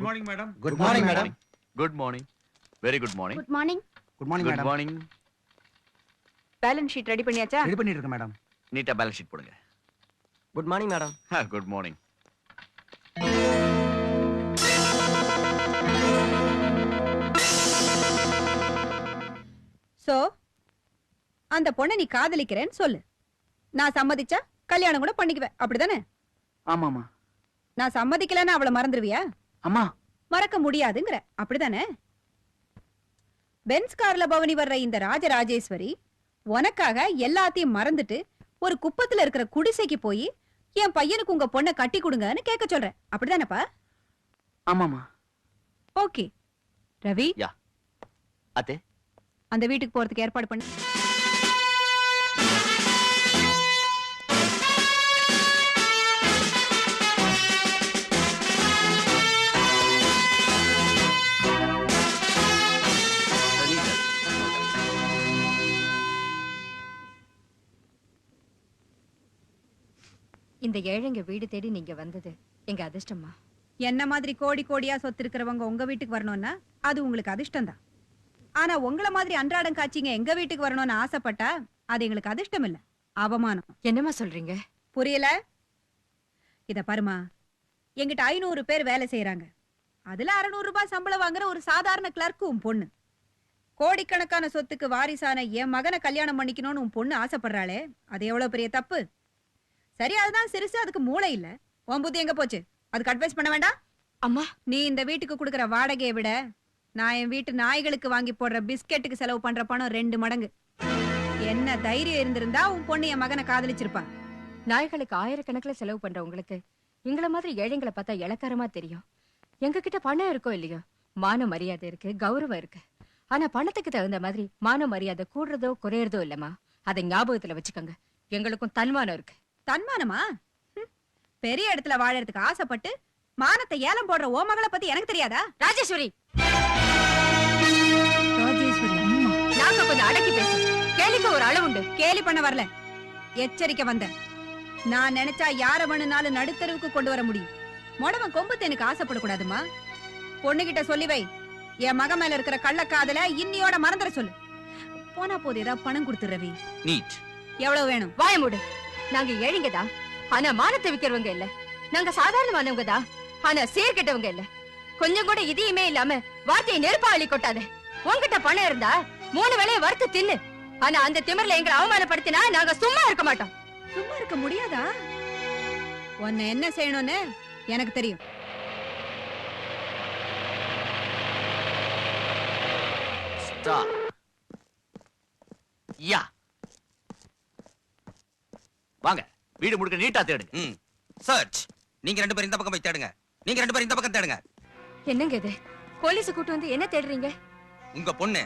Good morning madam. Good morning madam. Good morning. Very good morning. Good morning. Good morning good madam. Morning. Balance sheet ready பண்ணியாச்சா? Ready பண்ணிட்டு இருக்கேன் madam. நீட்டா balance sheet போடுங்க. Good morning madam. Good morning. So அந்த பொண்ணை நீ காதலிக்கிறேன்னு சொல்லு. நான் சம்மதிச்சா கல்யாணம் கூட பண்ணிக்குவேன், அப்படிதானே? ஆமாமா. நான் சம்மதிக்கலன்னா அவளை மறந்துடுவியா? அம்மா மறக்க முடியாதுங்கிற, அப்படிதானே? பென்ஸ் கார்ல பவனி வர்ற இந்த ராஜராஜேஸ்வரி உனக்காக எல்லாத்தையும் மறந்துட்டு ஒரு குப்பத்துல இருக்கிற குடிசைக்கு போய் என் பையனுக்கு உங்க பொண்ணை கட்டி கொடுங்கன்னு கேட்க சொல்றேன், அப்படிதானப்பா? ஆமாமா. ஓகே ரவி, யா அத்தே, அந்த வீட்டுக்கு போறதுக்கு ஏற்பாடு பண்ணு. இந்த ஏழைங்க வீடு தேடி நீங்க வந்தது எங்க அதிர்ஷ்டமா? என்ன மாதிரி கோடி கோடியா சொத்து இருக்கிறவங்க உங்க வீட்டுக்கு வரணும்னா அது உங்களுக்கு அதிர்ஷ்டம் தான். ஆனா உங்கள மாதிரி அன்றாடம் காட்சிங்க எங்க வீட்டுக்கு வரணும்னு ஆசைப்பட்டா அது எங்களுக்கு அதிர்ஷ்டம் இல்ல, அவமானம். என்னமா சொல்றீங்க? புரியல? இத பாருமா, எங்கிட்ட 500 பேர் வேலை செய்யறாங்க. அதுல 600 ரூபாய் சம்பளம் வாங்குற ஒரு சாதாரண கிளர்க்கு உன் பொண்ணு. கோடிக்கணக்கான சொத்துக்கு வாரிசான என் மகனை கல்யாணம் பண்ணிக்கணும்னு உன் பொண்ணு ஆசைப்படுறாளே, அது எவ்வளவு பெரிய தப்பு. சரி, அதுதான் சிறுசு, அதுக்கு மூளை இல்ல. உன் புத்தி எங்க போச்சு? அதுக்கு அட்வைஸ் பண்ண வேண்டாம். அம்மா, நீ இந்த வீட்டுக்கு கொடுக்கற வாடகையை விட நான் என் வீட்டு நாய்களுக்கு வாங்கி போடுற பிஸ்கெட்டுக்கு செலவு பண்ற பணம் 2 மடங்கு. என்ன தைரியம் இருந்திருந்தா உன் பொண்ணு என் மகனை காதலிச்சிருப்பா. நாய்களுக்கு ஆயிரக்கணக்கில் செலவு பண்ற உங்களுக்கு எங்கள மாதிரி ஏழைங்களை பார்த்தா இளக்காரமா தெரியும். எங்க கிட்ட பணம் இருக்கோ இல்லையோ, மான மரியாதை இருக்கு, கௌரவம் இருக்கு. ஆனா பணத்துக்கு தகுந்த மாதிரி மான மரியாதை கூடுறதோ குறையறதோ இல்லம்மா. அதை ஞாபகத்துல வச்சுக்கோங்க. எங்களுக்கும் தன்மானம் இருக்கு. தன்மானமா? பெரிய இடத்துல வாழறதுக்கு ஆசைப்பட்டு மானத்தை ஏலம் போடுற ஓ மகளை பத்தி எனக்கு தெரியாதா? ராஜேஸ்வரி, ராஜேஸ்வரி அம்மா, நாங்க கொஞ்சம் அடக்கி பேசு. கேலிக்கு ஒரு அளவு உண்டு. கேலி பண்ண வரல, எச்சரிக்கை வந்த. நான் நினைச்சா யார வேணும்னாலும் நடுத்தருவுக்கு கொண்டு வர முடியும். மொடவன் கொம்புத்து எனக்கு ஆசைப்படக்கூடாதுமா. பொண்ணுகிட்ட சொல்லி வை, என் மக மேல இருக்கிற கள்ளக்காதல இன்னியோட மறந்துட சொல்லு. போனா போது ஏதாவது பணம் கொடுத்து ரவி. நீட். எவ்வளவு வேணும்? வாய மூடு. நாங்க ஏழைங்கதான், ஆனா மானத்தை விக்கிறவங்க இல்ல. நாங்க சாதாரணமானவங்க தான், ஆனா சீர்கெட்டவங்க இல்ல. கொஞ்சம் கூட இதையுமே இல்லாம வார்த்தையை நெருப்பா அள்ளி கொட்டாத. உன்கிட்ட பணம் இருந்தா 3 வேளையை வறுத்து தின்னு. ஆனா அந்த திமிர்ல எங்களை அவமானப்படுத்தினா நாங்க சும்மா இருக்க மாட்டோம். சும்மா இருக்க முடியாதா? உன்னை என்ன செய்யணும்னு எனக்கு தெரியும். ஸ்டாப். யா வாங்க, வீடு முழுக்க நீட்டா தேடுங்க. சர்ச். நீங்க 2 பேரும் இந்த பக்கம் போய் தேடுங்க. நீங்க 2 பேரும் இந்த பக்கம் தேடுங்க. என்னங்க இது? போலீஸ் கூட்டு வந்து என்ன தேடுறீங்க? உங்க பொண்ணு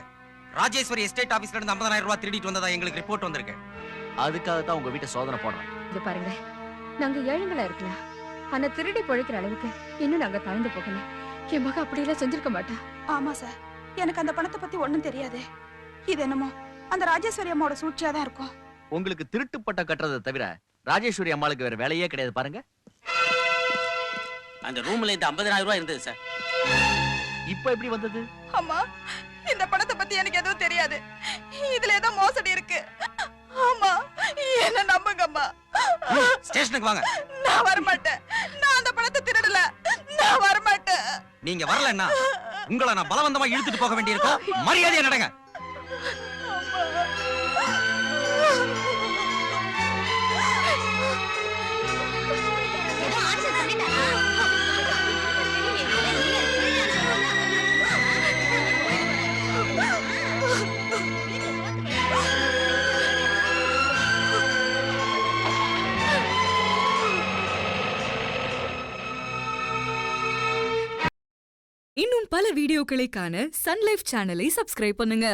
ராஜேஸ்வரி எஸ்டேட் ஆபீஸ்ல இருந்து 50,000 ரூபாய் திருடிட்டு வந்ததா எங்களுக்கு ரிப்போர்ட் வந்திருக்கு. அதுக்காக தான் உங்க வீட்டை சோதனை போடுறோம். இது பாருங்க, நாங்க ஏழைங்களா இருக்கலாம், ஆனா திருடி பொழைக்கிற அளவுக்கு இன்னும் நாங்க தாழ்ந்து போகல. என் மக அப்படியெல்லாம் செஞ்சிருக்க மாட்டா. ஆமா சார், எனக்கு அந்த பணத்தை பத்தி ஒண்ணும் தெரியாது. இது என்னமோ அந்த ராஜேஸ்வரி அம்மாவோட சூழ்ச்சியா தான் இருக்கும். உங்களுக்கு திருட்டு பட்டம் கட்டுறதை தவிர ராஜேஸ்வரி அம்மாளுக்கு வேற வேலையே கிடையாது பாருங்க. அந்த ரூம்ல இந்த 50,000 ரூபாய் இருந்தது சார். இப்ப எப்படி வந்தது? அம்மா, இந்த பணத்தை பத்தி எனக்கு எதுவும் தெரியாது. இதுல ஏதோ மோசடி இருக்கு. அம்மா, என்ன நம்புங்கம்மா. ஸ்டேஷனுக்கு வாங்க. நான் வர மாட்டேன். நான் அந்த பணத்தை திருடல. நான் வர மாட்டேன். நீங்க வரலன்னா உங்களை நான் பலவந்தமா இழுத்துட்டு போக வேண்டியிருக்கும். மரியாதையா நடங்க. இன்னும் பல வீடியோக்களை காண சன் லைஃப் சேனலை சப்ஸ்கிரைப் பண்ணுங்க.